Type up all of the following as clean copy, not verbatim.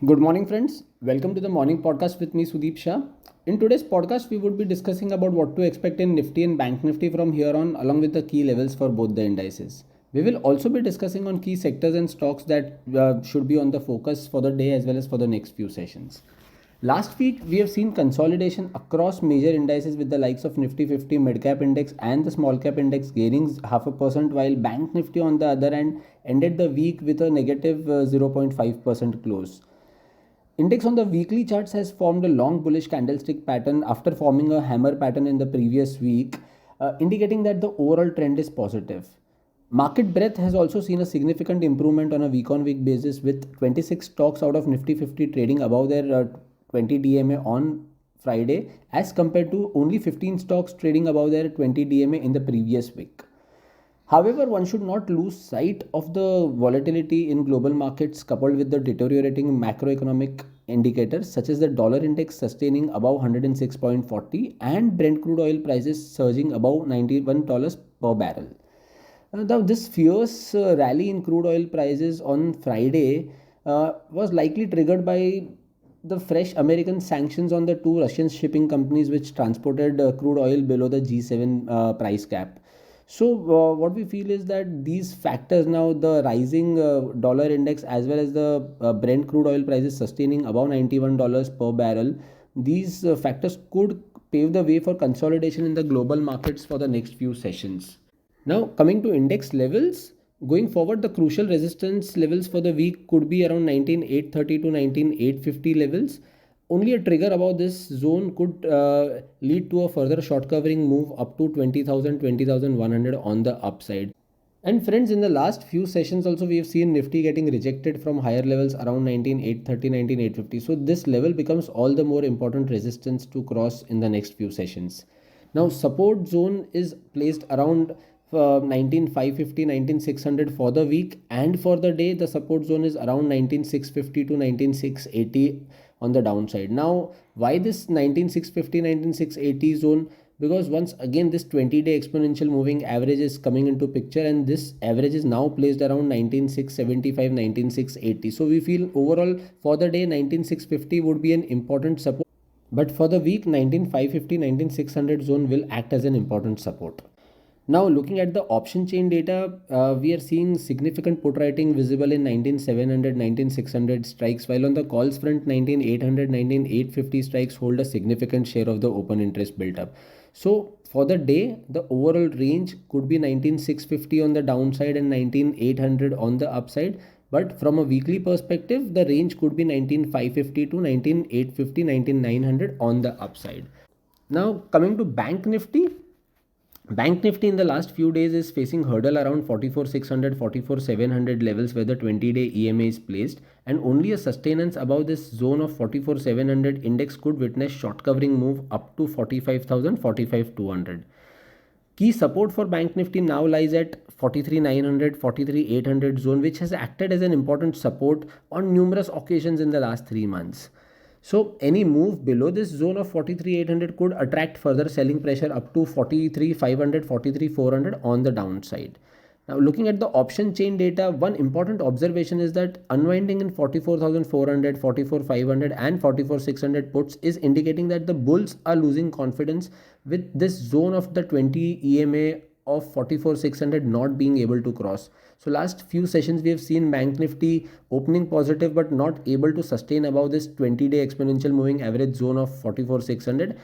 Good morning, friends. Welcome to the morning podcast with me, Sudeep Shah. In today's podcast, we would be discussing about what to expect in Nifty and Bank Nifty from here on, along with the key levels for both the indices. We will also be discussing on key sectors and stocks that should be on the focus for the day as well as for the next few sessions. Last week, we have seen consolidation across major indices with the likes of Nifty 50 mid cap index and the small cap index gaining 0.5%, while Bank Nifty on the other hand ended the week with a negative 0.5% close. Index on the weekly charts has formed a long bullish candlestick pattern after forming a hammer pattern in the previous week, indicating that the overall trend is positive. Market breadth has also seen a significant improvement on a week on week basis, with 26 stocks out of Nifty 50 trading above their 20 DMA on Friday, as compared to only 15 stocks trading above their 20 DMA in the previous week. However, one should not lose sight of the volatility in global markets coupled with the deteriorating macroeconomic indicators such as the dollar index sustaining above 106.40 and Brent crude oil prices surging above $91 per barrel. Now, this fierce rally in crude oil prices on Friday was likely triggered by the fresh American sanctions on the two Russian shipping companies which transported crude oil below the G7 price cap. So, what we feel is that these factors now, the rising dollar index as well as the Brent crude oil prices sustaining above $91 per barrel, these factors could pave the way for consolidation in the global markets for the next few sessions. Now, coming to index levels, going forward, the crucial resistance levels for the week could be around 19,830 to 19,850 levels. Only a trigger above this zone could lead to a further short covering move up to 20,000, 20,100 on the upside. And friends, in the last few sessions also we have seen Nifty getting rejected from higher levels around 19,830, 19,850. So this level becomes all the more important resistance to cross in the next few sessions. Now support zone is placed around 19,550, 19,600 for the week, and for the day the support zone is around 19,650 to 19,680 on the downside. Now why this 19,650, 19,680 zone? Because once again this 20-day exponential moving average is coming into picture, and this average is now placed around 19,675, 19,680. So we feel overall for the day 19,650 would be an important support, but for the week 19,550, 19,600 zone will act as an important support. Now looking at the option chain data, we are seeing significant put writing visible in 19,700, 19,600 strikes, while on the calls front 19,800, 19,850 strikes hold a significant share of the open interest built up. So for the day, the overall range could be 19,650 on the downside and 19,800 on the upside. But from a weekly perspective, the range could be 19,550 to 19,850, 19,900 on the upside. Now coming to Bank Nifty. Bank Nifty in the last few days is facing hurdle around 44,600, 44,700 levels where the 20-day EMA is placed, and only a sustenance above this zone of 44,700 index could witness short covering move up to 45,000, 45,200. Key support for Bank Nifty now lies at 43,900, 43,800 zone, which has acted as an important support on numerous occasions in the last 3 months. So any move below this zone of 43,800 could attract further selling pressure up to 43,500, 43,400 on the downside. Now looking at the option chain data, one important observation is that unwinding in 44,400, 44,500 and 44,600 puts is indicating that the bulls are losing confidence with this zone of the 20 EMA of 44,600 not being able to cross. So last few sessions we have seen Bank Nifty opening positive but not able to sustain above this 20-day exponential moving average zone of 44,600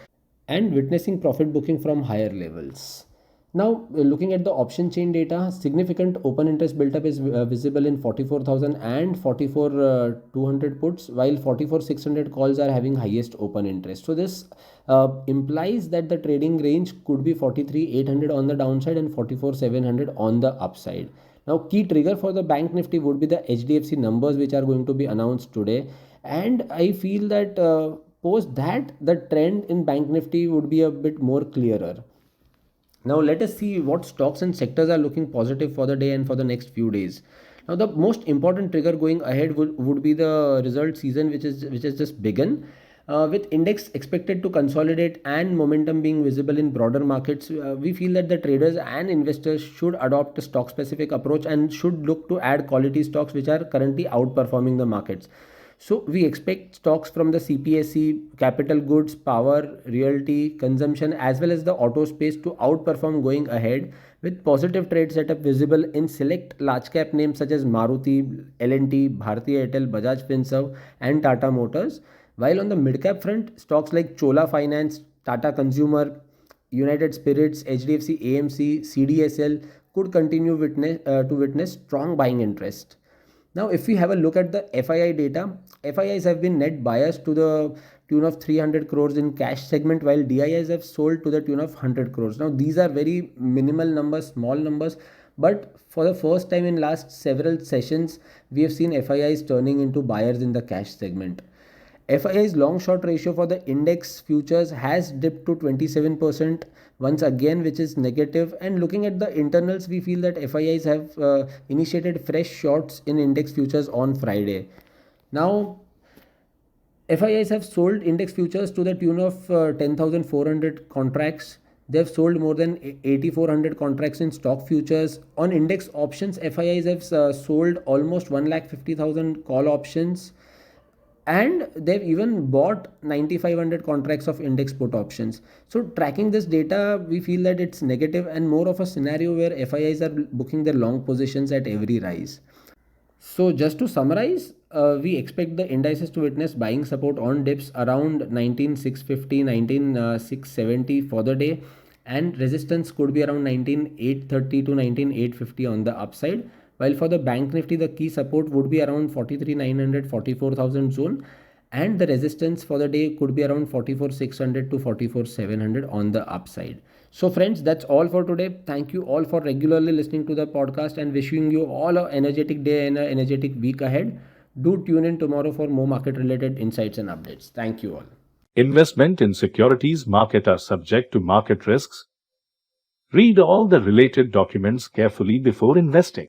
and witnessing profit booking from higher levels. Now looking at the option chain data, significant open interest built up is visible in 44,000 and 44,200 puts, while 44,600 calls are having highest open interest. So this implies that the trading range could be 43,800 on the downside and 44,700 on the upside. Now key trigger for the Bank Nifty would be the HDFC numbers which are going to be announced today, and I feel that post that the trend in Bank Nifty would be a bit more clearer. Now let us see what stocks and sectors are looking positive for the day and for the next few days. Now the most important trigger going ahead would be the result season which has just begun. With index expected to consolidate and momentum being visible in broader markets, we feel that the traders and investors should adopt a stock specific approach and should look to add quality stocks which are currently outperforming the markets. So we expect stocks from the CPSE, capital goods, power, realty, consumption, as well as the auto space to outperform going ahead, with positive trade setup visible in select large cap names such as Maruti, L&T, Bharti Airtel, Bajaj Finserv, and Tata Motors. While on the mid cap front, stocks like Chola Finance, Tata Consumer, United Spirits, HDFC, AMC, CDSL could continue to witness strong buying interest. Now, if we have a look at the FII data, FIIs have been net buyers to the tune of 300 crores in cash segment, while DIIs have sold to the tune of 100 crores. Now, these are very minimal numbers, small numbers, but for the first time in last several sessions, we have seen FIIs turning into buyers in the cash segment. FII's long short ratio for the index futures has dipped to 27% once again, which is negative. And looking at the internals, we feel that FIIs have initiated fresh shorts in index futures on Friday. Now, FIIs have sold index futures to the tune of 10,400 contracts. They've sold more than 8,400 contracts in stock futures. On index options, FIIs have sold almost 1,50,000 call options, and they've even bought 9,500 contracts of index put options. So tracking this data, we feel that it's negative and more of a scenario where FIIs are booking their long positions at every rise. So just to summarize, we expect the indices to witness buying support on dips around 19,650, 19,670 for the day, and resistance could be around 19,830 to 19,850 on the upside. While for the bank nifty, the key support would be around 43,900, 44,000 zone, and the resistance for the day could be around 44,600 to 44,700 on the upside. So friends, that's all for today. Thank you all for regularly listening to the podcast, and wishing you all an energetic day and an energetic week ahead. Do tune in tomorrow for more market related insights and updates. Thank you all. Investment in securities market are subject to market risks. Read all the related documents carefully before investing.